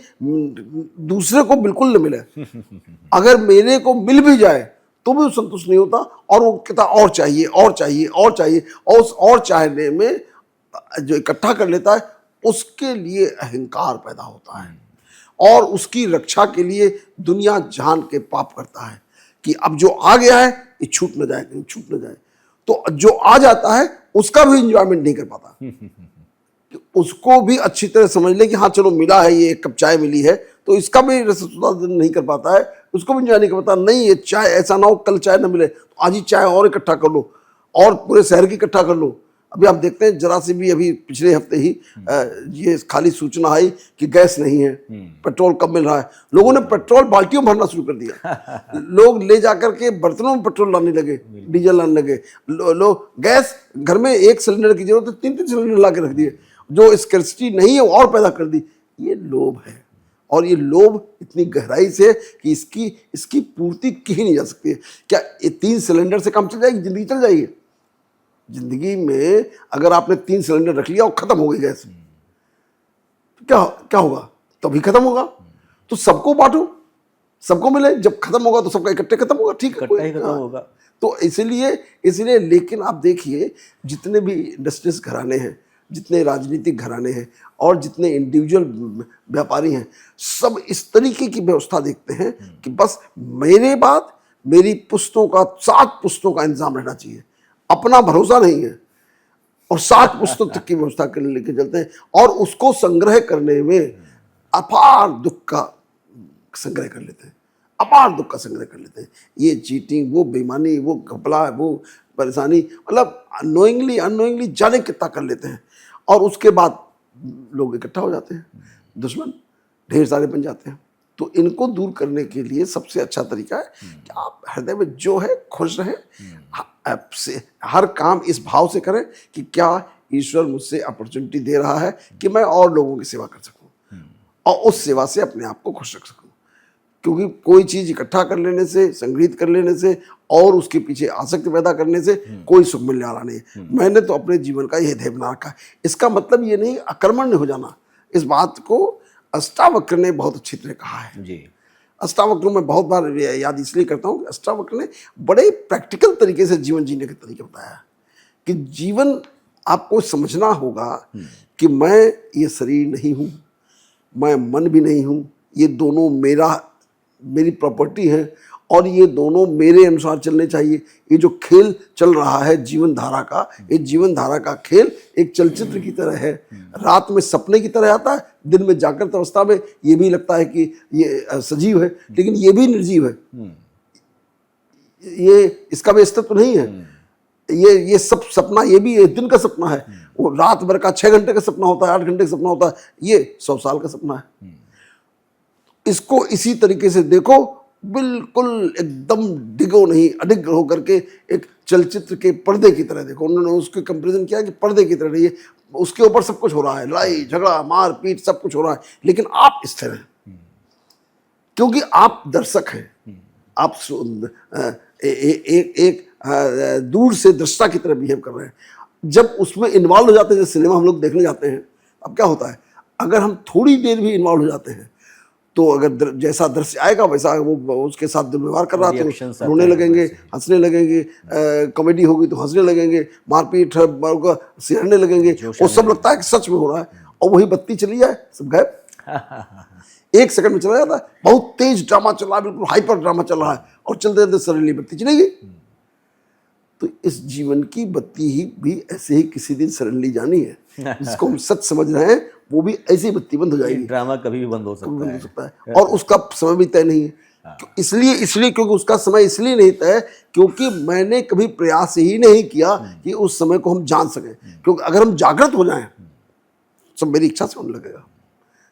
दूसरे को बिल्कुल न मिले। अगर मेरे को मिल भी जाए तो भी वो संतुष्ट नहीं होता, और वो कहता और चाहिए और चाहिए और चाहिए, और उस और चाहने में जो इकट्ठा कर लेता है उसके लिए अहंकार पैदा होता है, और उसकी रक्षा के लिए दुनिया जान के पाप करता है कि अब जो आ गया है ये छूट न जाए, कहीं छूट न जाए। तो जो आ जाता है उसका भी इंजॉयमेंट नहीं कर पाता कि उसको भी अच्छी तरह समझ ले कि हाँ चलो मिला है, ये एक कप चाय मिली है, तो इसका भी रसद नहीं कर पाता है, उसको भी इंजॉय नहीं कर पाता। नहीं, ये चाय ऐसा ना हो कल चाय ना मिले तो आज ही चाय और इकट्ठा कर लो, और पूरे शहर की इकट्ठा कर लो। अभी आप देखते हैं जरा सी भी, अभी पिछले हफ्ते ही ये खाली सूचना आई कि गैस नहीं है, पेट्रोल कब मिल रहा है। लोगों ने पेट्रोल बाल्टियों में भरना शुरू कर दिया। लोग ले जाकर के बर्तनों में पेट्रोल लाने लगे, डीजल लाने लगे। लोग गैस, घर में एक सिलेंडर की जरूरत है, 3-3 सिलेंडर ला के रख दिए। जो स्कैर्सिटी नहीं है वो और पैदा कर दी। ये लोभ है, और ये लोभ इतनी गहराई से कि इसकी पूर्ति की ही नहीं जा सकती है। क्या ये 3 सिलेंडर से काम चल जाएगी? जिंदगी चल जाएगी? जिंदगी में अगर आपने 3 सिलेंडर रख लिया और खत्म हो गई गैस, क्या क्या होगा? तभी खत्म होगा। तो सबको बांटो, सबको मिले। जब खत्म होगा तो सबका इकट्ठे खत्म होगा, ठीक है, इकट्ठा ही खत्म होगा। तो इसलिए लेकिन आप देखिए जितने भी इंडस्ट्रीज घराने हैं, जितने राजनीतिक घराने हैं, और जितने इंडिविजुअल व्यापारी हैं, सब इस तरीके की व्यवस्था देखते हैं कि बस मेरे बाद मेरी पुश्तों का, 7 पुश्तों का इंतजाम रहना चाहिए। अपना भरोसा नहीं है, और 7 पुस्तक तक की व्यवस्था कर लेके चलते हैं, और उसको संग्रह करने में अपार दुख का संग्रह कर लेते हैं, अपार दुख का संग्रह कर लेते हैं। ये चीटिंग, वो बेईमानी, वो घपला, वो परेशानी, मतलब अनोइंगली अनोइंगली जाने कितना कर लेते हैं, और उसके बाद लोग इकट्ठा हो जाते हैं, दुश्मन ढेर सारे बन जाते हैं। तो इनको दूर करने के लिए सबसे अच्छा तरीका है कि आप हृदय में जो है खुश रहें, आपसे हर काम इस भाव से करें कि क्या ईश्वर मुझसे अपॉर्चुनिटी दे रहा है कि मैं और लोगों की सेवा कर सकूं, और उस सेवा से अपने आप को खुश रख सकूं। क्योंकि कोई चीज़ इकट्ठा कर लेने से, संग्रहित कर लेने से, और उसके पीछे आसक्ति पैदा करने से कोई सुख मिलने वाला नहीं है। मैंने तो अपने जीवन का यह ध्येय बना रखा है। इसका मतलब ये नहीं अकर्मण्य हो जाना। इस बात को अष्टावक्र ने बहुत अच्छी तरह कहा है जी। अष्टावक्र में बहुत बार याद इसलिए करता हूँ कि अष्टावक्र ने बड़े प्रैक्टिकल तरीके से जीवन जीने के तरीके बताया कि जीवन आपको समझना होगा कि मैं ये शरीर नहीं हूँ, मैं मन भी नहीं हूँ, ये दोनों मेरी प्रॉपर्टी है, और ये दोनों मेरे अनुसार चलने चाहिए। ये जो खेल चल रहा है जीवन धारा का, ये जीवन धारा का खेल एक चलचित्र की तरह है। रात में सपने की तरह आता है, दिन में जागृत अवस्था में ये भी लगता है कि ये सजीव है, लेकिन ये भी निर्जीव है। ये इसका भी अस्तित्व नहीं है। ये सब सपना, ये भी एक दिन का सपना है। वो रात भर का 6 घंटे का सपना होता है, 8 घंटे का सपना होता है, ये 100 साल का सपना है। इसको इसी तरीके से देखो, बिल्कुल एकदम डिगो नहीं, अडिग होकर के एक चलचित्र के पर्दे की तरह देखो। उन्होंने उसके कंपैरिजन किया कि पर्दे की तरह नहीं है, उसके ऊपर सब कुछ हो रहा है, लड़ाई झगड़ा मार पीट सब कुछ हो रहा है, लेकिन आप स्थिर हैं क्योंकि आप दर्शक हैं। आप एक दूर से दृष्टा की तरह बिहेव कर रहे हैं। जब उसमें इन्वॉल्व हो जाते हैं, जैसे सिनेमा हम लोग देखने जाते हैं, अब क्या होता है, अगर हम थोड़ी देर भी इन्वॉल्व हो जाते हैं तो अगर जैसा दृश्य आएगा वैसा वो उसके साथ दुर्व्यवहार कर रहा तो Reactions आते रोने हैं लगेंगे, वैसे। हंसने लगेंगे, कॉमेडी होगी तो हंसने लगेंगे, मारपीट होगा सिहरने लगेंगे, जोश वो आने सब लगता है कि सच में हो रहा है, और वही बत्ती चली जाए सब गायब। एक सेकंड में चला जाता है। बहुत तेज ड्रामा चल रहा है, बिल्कुल हाइपर ड्रामा चल रहा है, और चलते चलते सडनली बत्ती चलेगी। तो इस जीवन की बत्ती ही भी ऐसे ही किसी दिन सडनली जानी है। जिसको हम सच समझ रहे हैं वो भी ऐसी बत्ती बंद हो ये जाएगी, ड्रामा कभी भी बंद हो कभी सकता बंद हो है। सकता है, और उसका समय भी तय नहीं है। इसलिए क्योंकि उसका समय इसलिए नहीं तय क्योंकि मैंने कभी प्रयास ही नहीं किया कि उस समय को हम जान सकें। क्योंकि अगर हम जागृत हो जाएं सब मेरी इच्छा से होने लगेगा,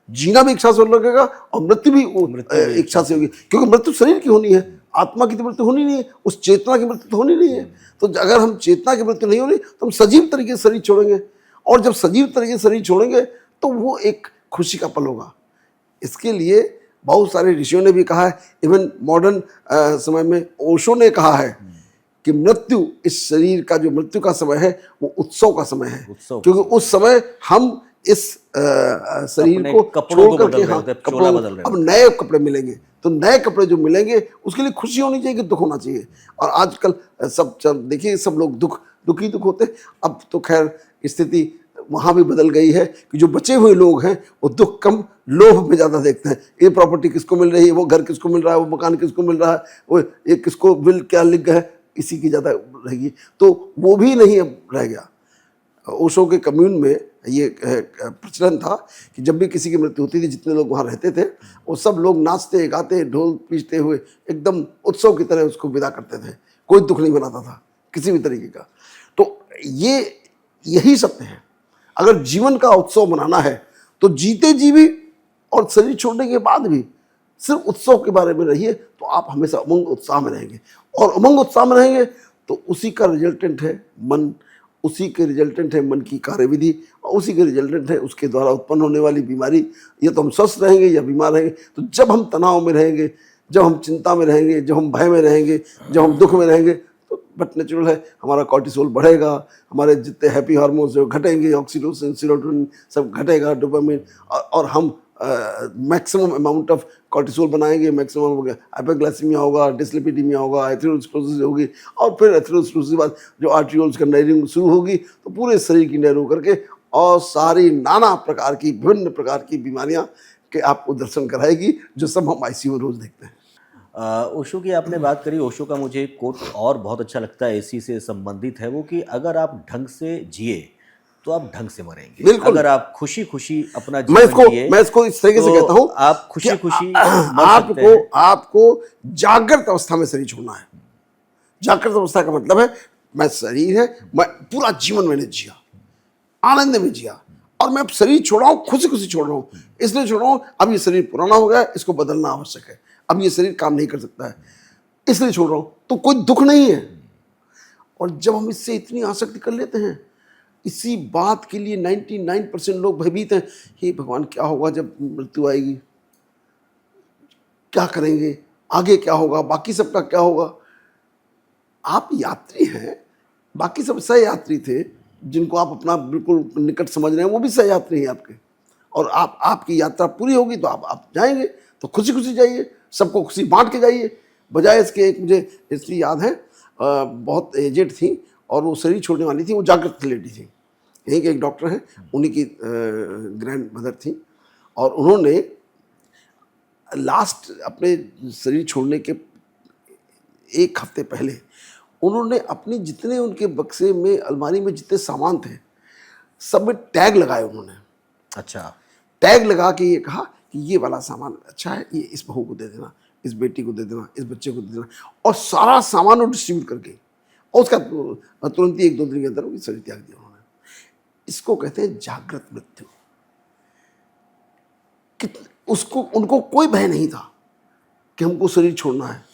जीना भी इच्छा से होने लगेगा, और मृत्यु भी मृत्यु भी इच्छा से होगी। क्योंकि मृत्यु शरीर की होनी है, आत्मा की तो मृत्यु होनी नहीं है, उस चेतना की मृत्यु तो होनी नहीं है। तो अगर हम चेतना की मृत्यु नहीं होनी तो हम सजीव तरीके से शरीर छोड़ेंगे, और जब सजीव तरीके से शरीर छोड़ेंगे तो वो एक खुशी का पल होगा। इसके लिए बहुत सारे ऋषियों ने भी कहा है, इवन मॉडर्न समय में ओशो ने कहा है कि मृत्यु, इस शरीर का जो मृत्यु का समय है वो उत्सव का समय है। उत्सव का क्योंकि उस समय हम इस शरीर अपने को कपड़ों छोड़ को करके बदल रहे हाँ होते हैं, कपड़ों चोला बदल रहे अब होते नए कपड़े मिलेंगे, तो नए कपड़े जो मिलेंगे उसके लिए खुशी होनी चाहिए कि दुख होना चाहिए। और आजकल देखिए सब लोग दुखी होते हैं। अब तो खैर स्थिति वहाँ भी बदल गई है कि जो बचे हुए लोग हैं वो दुख कम लोभ में ज़्यादा देखते हैं। ये प्रॉपर्टी किसको मिल रही है, वो घर किसको मिल रहा है, वो मकान किसको मिल रहा है, वो ये किसको बिल क्या लिख गया है, इसी की ज़्यादा रहेगी। तो वो भी नहीं अब रह गया। ओशो के कम्यून में ये प्रचलन था कि जब भी किसी की मृत्यु होती थी, जितने लोग वहाँ रहते थे वो सब लोग नाचते गाते ढोल पीटते हुए एकदम उत्सव की तरह उसको विदा करते थे। कोई दुख नहीं मनाता था किसी भी तरीके का। तो यही सत्य है। अगर जीवन का उत्सव मनाना है तो जीते जी भी और शरीर छोड़ने के बाद भी सिर्फ उत्सव के बारे में रहिए, तो आप हमेशा उमंग उत्साह में रहेंगे। और उमंग उत्साह में रहेंगे तो उसी का रिजल्टेंट है मन, उसी के रिजल्टेंट है मन की कार्यविधि, और उसी के रिजल्टेंट है उसके द्वारा उत्पन्न होने वाली बीमारी। या तो हम स्वस्थ रहेंगे या बीमार रहेंगे। तो जब हम तनाव में रहेंगे, जब हम चिंता में रहेंगे, जब हम भय में रहेंगे, जब हम दुख में रहेंगे, तो बट नेचुरल है हमारा कॉर्टिसोल बढ़ेगा, हमारे जितने हैप्पी हार्मोन्स जो घटेंगे, ऑक्सीटोसिन, सीरोटोनिन सब घटेगा, डोपामिन, और हम मैक्सिमम अमाउंट ऑफ कॉर्टिसोल बनाएंगे, मैक्सिमम हाइपरग्लाइसीमिया होगा, डिस्लिपिडीमिया होगा, एथेरोस्क्लेरोसिस होगी, और फिर एथेरोस्क्लेरोसिस के बाद जो आर्ट्रियोल्स का नैरिंग शुरू होगी तो पूरे शरीर की नैरो करके और सारी नाना प्रकार की विभिन्न प्रकार की बीमारियां के आपको दर्शन कराएगी, जो सब हम आईसीयू में रोज देखते हैं। ओशो की आपने बात करी। ओशो का मुझे एक कोट और बहुत अच्छा लगता है, इसी से संबंधित है वो, कि अगर आप ढंग से जिए तो आप ढंग से मरेंगे। बिल्कुल। अगर आप खुशी खुशी अपना मैं जीवन जिए इसको इस तरीके से तो कहता हूं, आप खुशी खुशी मर सकते हैं। आपको जागृत अवस्था में शरीर छोड़ना है। जागृत अवस्था का मतलब है मैं शरीर है, मैं पूरा जीवन मैंने जिया, आनंद में जिया, और मैं अब शरीर छोड़ रहा हूँ, खुशी खुशी छोड़ रहा हूँ। इसलिए छोड़ रहा हूँ, अब ये शरीर पुराना हो गया, इसको बदलना आवश्यक है, अब ये शरीर काम नहीं कर सकता है, इसलिए छोड़ रहा हूँ। तो कोई दुख नहीं है। और जब हम इससे इतनी आसक्ति कर लेते हैं, इसी बात के लिए 99% लोग भयभीत हैं, हे भगवान क्या होगा जब मृत्यु आएगी, क्या करेंगे, आगे क्या होगा, बाकी सबका क्या होगा। आप यात्री हैं, बाकी सब सह यात्री थे, जिनको आप अपना बिल्कुल निकट समझ रहे हैं वो भी सह यात्री हैं आपके। और आपकी यात्रा पूरी होगी तो आप जाएंगे, तो खुशी खुशी जाइए, सबको खुशी बांट के जाइए। बजाय इसके, एक मुझे इसलिए याद है, बहुत एजेड थी और वो शरीर छोड़ने वाली थी, वो जागृत लेडी थी। यहीं के एक डॉक्टर हैं, उन्हीं की ग्रैंड मदर थी, और उन्होंने लास्ट अपने शरीर छोड़ने के एक हफ्ते पहले उन्होंने अपनी जितने उनके बक्से में, अलमारी में जितने सामान थे, सब में टैग लगाए उन्होंने। अच्छा। टैग लगा के ये कहा कि ये वाला सामान अच्छा है, ये इस बहू को दे देना, इस बेटी को दे देना, इस बच्चे को दे देना, और सारा सामान वो डिस्ट्रीब्यूट करके, और उसका तुरंत ही 1-2 दिन के अंदर वो शरीर त्याग दिया उन्होंने। इसको कहते हैं जागृत मृत्यु। उनको कोई भय नहीं था कि हमको शरीर छोड़ना है।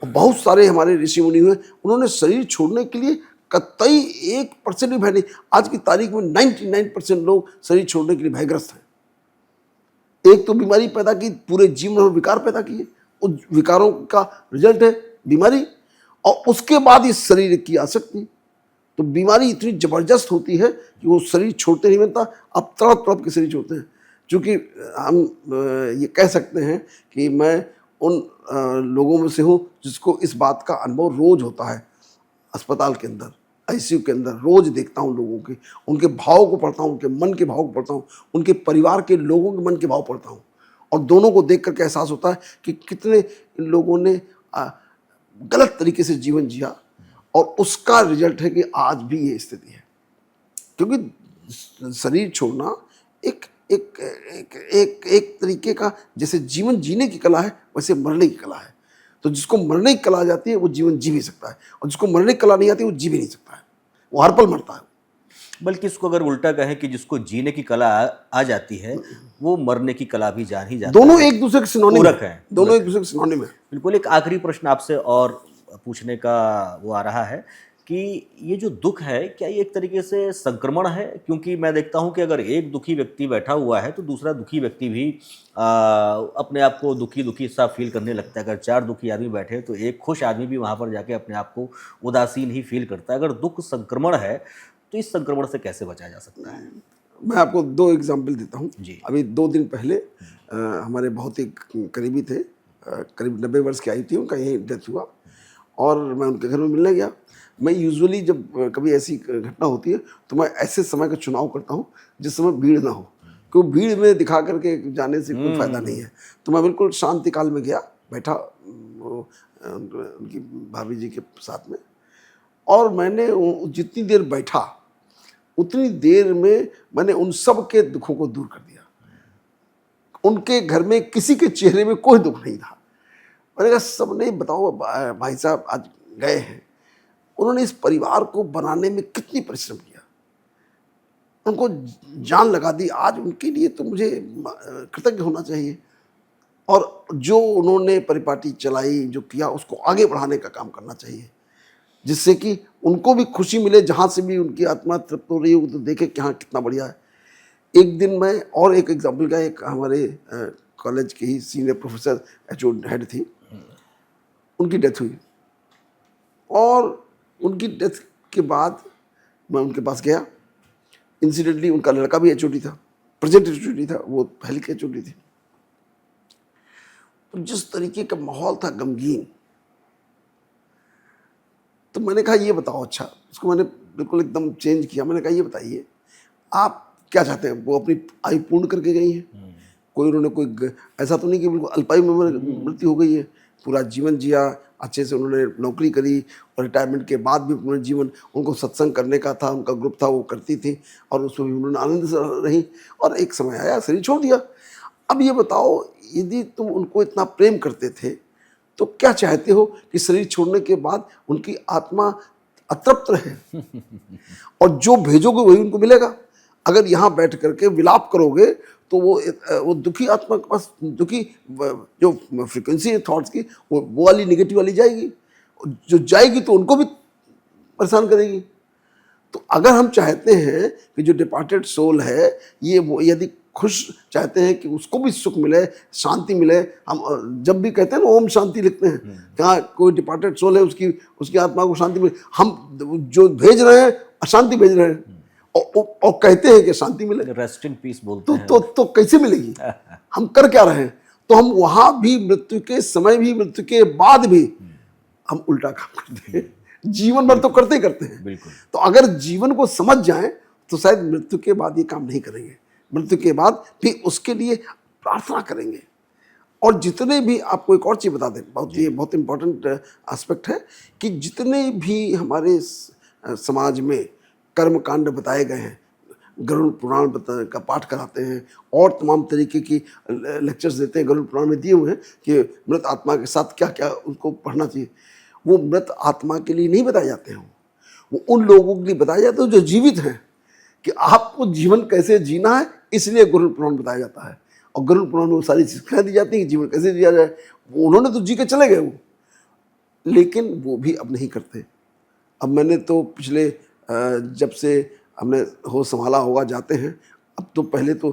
और बहुत सारे हमारे ऋषि मुनि हुए, उन्होंने शरीर छोड़ने के लिए कतई 1% भी भय नहीं। आज की तारीख में 99% लोग शरीर छोड़ने के लिए भयग्रस्त हैं। एक तो बीमारी पैदा की, पूरे जीवन में विकार पैदा किए, उस विकारों का रिजल्ट है बीमारी, और उसके बाद इस शरीर की आसक्ति। तो बीमारी इतनी जबरदस्त होती है कि वो शरीर छोड़ते नहीं बनता। अब तड़प तड़प के शरीर छोड़ते हैं। चूँकि हम ये कह सकते हैं कि मैं उन लोगों में से हूँ जिसको इस बात का अनुभव रोज़ होता है। अस्पताल के अंदर, आईसीयू के अंदर रोज़ देखता हूँ लोगों के, उनके भाव को पढ़ता हूँ, उनके मन के भाव को पढ़ता हूँ, उनके परिवार के लोगों के मन के भाव पढ़ता हूँ, और दोनों को देख कर के एहसास होता है कि कितने इन लोगों ने गलत तरीके से जीवन जिया, और उसका रिजल्ट है कि आज भी ये स्थिति है। क्योंकि शरीर छोड़ना एक एक एक एक एक तरीके का, जैसे जीवन जीने की कला है वैसे मरने की कला है। तो जिसको मरने की कला आ जाती है वो जीवन जी भी सकता है, और जिसको मरने की कला नहीं आती वो जी भी नहीं सकता है, वो हर पल मरता है। बल्कि इसको अगर उल्टा कहें कि जिसको जीने की कला आ जाती है, वो मरने की कला भी जान ही जाता दोनों है। एक दूसरे के सिनोनिम पूरक है, हैं, दोनों पूरक एक दूसरे के सिनोनिम है। बिल्कुल। एक आखिरी प्रश्न आपसे और पूछने का वो आ रहा है कि ये जो दुख है, क्या ये एक तरीके से संक्रमण है? क्योंकि मैं देखता हूँ कि अगर एक दुखी व्यक्ति बैठा हुआ है तो दूसरा दुखी व्यक्ति भी अपने आप को दुखी सा फील करने लगता है। अगर 4 दुखी आदमी बैठे हैं तो एक खुश आदमी भी वहाँ पर जाके अपने आप को उदासीन ही फील करता है। अगर दुख संक्रमण है तो इस संक्रमण से कैसे बचा जा सकता है? मैं आपको 2 एग्जाम्पल देता हूँ। जी। अभी 2 दिन पहले हमारे बहुत ही करीबी थे, करीब 90 वर्ष की आयु थी, उनका यही डेथ हुआ, और मैं उनके घर में मिलने गया। मैं यूजुअली जब कभी ऐसी घटना होती है तो मैं ऐसे समय का चुनाव करता हूँ जिस समय भीड़ ना हो, क्योंकि भीड़ में दिखा करके जाने से कोई फायदा नहीं है। तो मैं बिल्कुल शांति काल में गया, बैठा उनकी भाभी जी के साथ में, और मैंने जितनी देर बैठा उतनी देर में मैंने उन सब के दुखों को दूर कर दिया। उनके घर में किसी के चेहरे में कोई दुख नहीं था। मैंने कहा सबने, बताओ भाई साहब आज गए हैं, उन्होंने इस परिवार को बनाने में कितनी परिश्रम किया, उनको जान लगा दी। आज उनके लिए तो मुझे कृतज्ञ होना चाहिए, और जो उन्होंने परिपाटी चलाई, जो किया, उसको आगे बढ़ाने का काम करना चाहिए, जिससे कि उनको भी खुशी मिले। जहाँ से भी उनकी आत्मा तृप्त हो रही हो तो देखे कि हाँ कितना बढ़िया है। एक दिन मैं और एक एग्जाम्पल का, एक हमारे कॉलेज के ही सीनियर प्रोफेसर जो हेड थी, उनकी डेथ हुई, और उनकी डेथ के बाद मैं उनके पास गया। इंसिडेंटली उनका लड़का भी एचओडी था, प्रेजेंट एचओडी था, वो पहले की एचओडी थी। तो जिस तरीके का माहौल था गमगीन, तो मैंने कहा ये बताओ, अच्छा उसको मैंने बिल्कुल एकदम चेंज किया। मैंने कहा ये बताइए आप क्या चाहते हैं? वो अपनी आयु पूर्ण करके गई हैं, कोई उन्होंने कोई ऐसा तो नहीं कि बिल्कुल अल्पायु में मृत्यु हो गई है। पूरा जीवन जिया, अच्छे से उन्होंने नौकरी करी, और रिटायरमेंट के बाद भी उन्होंने जीवन, उनको सत्संग करने का था, उनका ग्रुप था, वो करती थी, और उसमें भी उन्होंने आनंद से रही। और एक समय आया शरीर छोड़ दिया। अब ये बताओ, यदि तुम उनको इतना प्रेम करते थे तो क्या चाहते हो कि शरीर छोड़ने के बाद उनकी आत्मा अतृप्त रहे, और जो भेजोगे वही उनको मिलेगा। अगर यहाँ बैठ करके विलाप करोगे तो वो दुखी आत्मा के पास, दुखी जो फ्रीक्वेंसी है थॉट्स की, वो वाली नेगेटिव वाली जाएगी, जो जाएगी तो उनको भी परेशान करेगी। तो अगर हम चाहते हैं कि जो डिपार्टेड सोल है, ये वो यदि खुश चाहते हैं कि उसको भी सुख मिले, शांति मिले, हम जब भी कहते हैं ना ओम शांति लिखते हैं, कहाँ कोई डिपार्टेड सोल है उसकी आत्मा को शांति मिले, हम जो भेज रहे हैं अशांति भेज रहे हैं, और कहते हैं कि शांति मिले, रेस्ट इन पीस बोलते हैं। तो कैसे मिलेगी? हम कर क्या रहे हैं? तो हम वहां भी मृत्यु के समय भी, मृत्यु के बाद भी हम उल्टा काम करते हैं, जीवन भर तो करते ही करते हैं। बिल्कुल। तो अगर जीवन को समझ जाएं तो शायद मृत्यु के बाद ये काम नहीं करेंगे, मृत्यु के बाद भी उसके लिए प्रार्थना करेंगे। और जितने भी, आपको एक और चीज़ बता दें, ये बहुत इंपॉर्टेंट एस्पेक्ट है, कि जितने भी हमारे समाज में कर्म कांड बताए गए हैं, गरुड़ पुराण का पाठ कराते हैं, और तमाम तरीके की लेक्चर्स देते हैं, गरुड़ पुराण में दिए हुए हैं कि मृत आत्मा के साथ क्या क्या उनको पढ़ना चाहिए। वो मृत आत्मा के लिए नहीं बताए जाते हैं, वो उन लोगों के लिए बताए जाते हैं जो जीवित हैं, कि आपको जीवन कैसे जीना है, इसलिए गरुड़ पुराण बताया जाता है। और गरुड़ पुराण में वो सारी सिखाई दी जाती है कि जीवन कैसे जिया जाए। वो उन्होंने तो जी के चले गए वो, लेकिन वो भी अब नहीं करते। अब मैंने तो पिछले जब से हमने होश संभाला होगा जाते हैं, अब तो पहले तो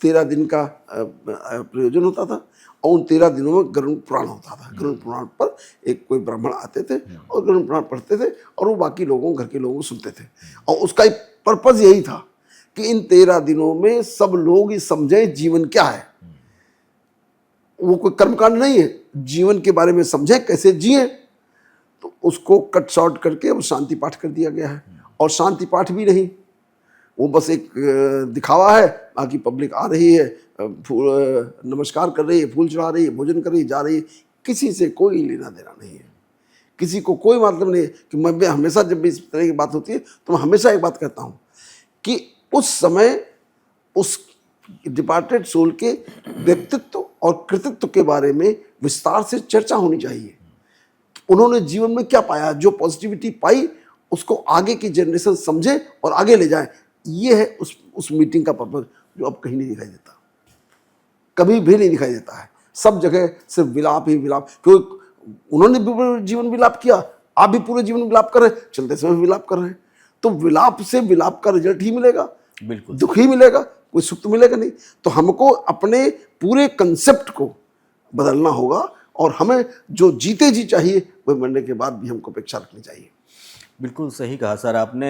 13 दिन का प्रयोजन होता था, और उन 13 दिनों में गरुड़ पुराण होता था। गरुड़ पुराण पर एक कोई ब्राह्मण आते थे और गरुड़ पुराण पढ़ते थे, और वो बाकी लोगों, घर के लोगों को सुनते थे। और उसका एक पर्पज़ यही था कि इन 13 दिनों में सब लोग ये समझें जीवन क्या है। वो कोई कर्मकांड नहीं है, जीवन के बारे में समझें कैसे जिए। तो उसको कट शॉर्ट करके वो शांति पाठ कर दिया गया है। और शांति पाठ भी नहीं, वो बस एक दिखावा है। बाकी पब्लिक आ रही है, नमस्कार कर रही है, फूल चढ़ा रही है, भोजन कर रही है, जा रही है। किसी से कोई लेना देना नहीं है, किसी को कोई मतलब नहीं है। कि मैं हमेशा जब भी इस तरह की बात होती है तो मैं हमेशा एक बात कहता हूँ कि उस समय उस डिपार्टेड सोल के व्यक्तित्व और कृतित्व के बारे में विस्तार से चर्चा होनी चाहिए। उन्होंने जीवन में क्या पाया, जो पॉजिटिविटी पाई उसको आगे की जनरेशन समझे और आगे ले जाए। ये है उस मीटिंग का पर्पज, जो अब कहीं नहीं दिखाई देता, कभी भी नहीं दिखाई देता है। सब जगह सिर्फ विलाप ही विलाप, क्योंकि उन्होंने भी पूरे जीवन विलाप किया, आप भी पूरे जीवन विलाप कर रहे हैं, चलते समय विलाप कर रहे हैं। तो विलाप से विलाप का रिजल्ट ही मिलेगा, बिल्कुल दुख ही मिलेगा, कोई सुख तो मिलेगा नहीं। तो हमको अपने पूरे कंसेप्ट को बदलना होगा और हमें जो जीते जी चाहिए वह मरने के बाद भी हमको अपेक्षा रखनी चाहिए। बिल्कुल सही कहा सर आपने।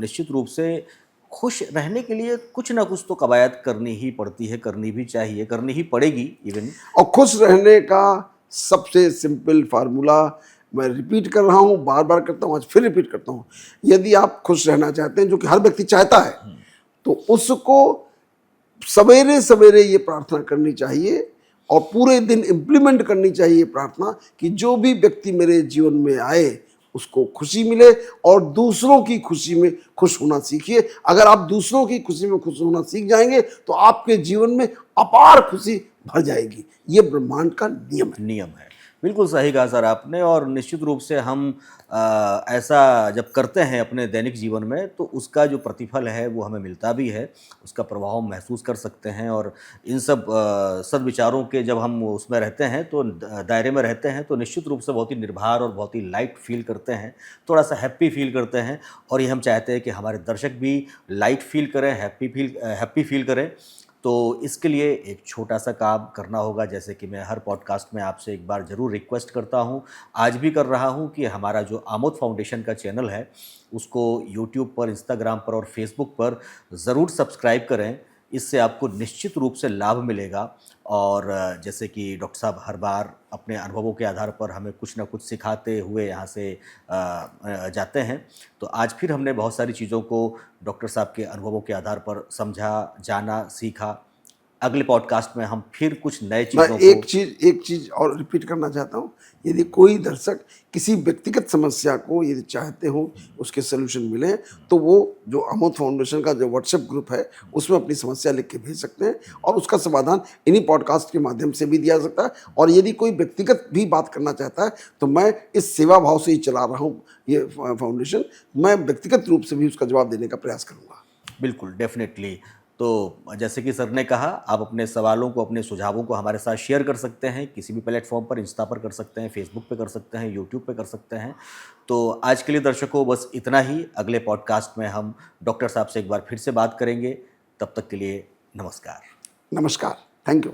निश्चित रूप से खुश रहने के लिए कुछ ना कुछ तो कवायद करनी ही पड़ती है, करनी भी चाहिए, करनी ही पड़ेगी इवन। और खुश रहने का सबसे सिंपल फार्मूला मैं रिपीट कर रहा हूँ, बार बार करता हूँ, आज फिर रिपीट करता हूँ। यदि आप खुश रहना चाहते हैं, जो कि हर व्यक्ति चाहता है, तो उसको सवेरे सवेरे ये प्रार्थना करनी चाहिए और पूरे दिन इम्प्लीमेंट करनी चाहिए प्रार्थना कि जो भी व्यक्ति मेरे जीवन में आए उसको खुशी मिले और दूसरों की खुशी में खुश होना सीखिए। अगर आप दूसरों की खुशी में खुश होना सीख जाएंगे तो आपके जीवन में अपार खुशी भर जाएगी। ये ब्रह्मांड का नियम है। बिल्कुल सही कहा सर आपने। और निश्चित रूप से हम ऐसा जब करते हैं अपने दैनिक जीवन में तो उसका जो प्रतिफल है वो हमें मिलता भी है, उसका प्रभाव हम महसूस कर सकते हैं। और इन सब सद्विचारों के जब हम उसमें रहते हैं तो दायरे में रहते हैं तो निश्चित रूप से बहुत ही निर्भर और बहुत ही लाइट फील करते हैं, थोड़ा सा हैप्पी फील करते हैं। और ये हम चाहते हैं कि हमारे दर्शक भी लाइट फील करें, हैप्पी फील करें। तो इसके लिए एक छोटा सा काम करना होगा, जैसे कि मैं हर पॉडकास्ट में आपसे एक बार ज़रूर रिक्वेस्ट करता हूँ, आज भी कर रहा हूँ, कि हमारा जो आमोद फाउंडेशन का चैनल है उसको यूट्यूब पर, इंस्टाग्राम पर और फेसबुक पर ज़रूर सब्सक्राइब करें। इससे आपको निश्चित रूप से लाभ मिलेगा। और जैसे कि डॉक्टर साहब हर बार अपने अनुभवों के आधार पर हमें कुछ ना कुछ सिखाते हुए यहाँ से जाते हैं, तो आज फिर हमने बहुत सारी चीज़ों को डॉक्टर साहब के अनुभवों के आधार पर समझा, जाना, सीखा। अगले पॉडकास्ट में हम फिर कुछ नए मैं चीज़ों एक चीज और रिपीट करना चाहता हूँ। यदि कोई दर्शक किसी व्यक्तिगत समस्या को यदि चाहते हो उसके सोल्यूशन मिले तो वो जो आमोद फाउंडेशन का जो व्हाट्सएप ग्रुप है उसमें अपनी समस्या लिख के भेज सकते हैं और उसका समाधान इन्हीं पॉडकास्ट के माध्यम से भी दिया जा सकता है। और यदि कोई व्यक्तिगत भी बात करना चाहता है तो मैं इस सेवा भाव से ही चला रहा हूँ ये फाउंडेशन, मैं व्यक्तिगत रूप से भी उसका जवाब देने का प्रयास करूँगा। बिल्कुल, डेफिनेटली। तो जैसे कि सर ने कहा, आप अपने सवालों को, अपने सुझावों को हमारे साथ शेयर कर सकते हैं, किसी भी प्लेटफॉर्म पर, इंस्टा पर कर सकते हैं, फेसबुक पे कर सकते हैं, यूट्यूब पे कर सकते हैं। तो आज के लिए दर्शकों बस इतना ही। अगले पॉडकास्ट में हम डॉक्टर साहब से एक बार फिर से बात करेंगे। तब तक के लिए नमस्कार। नमस्कार, थैंक यू।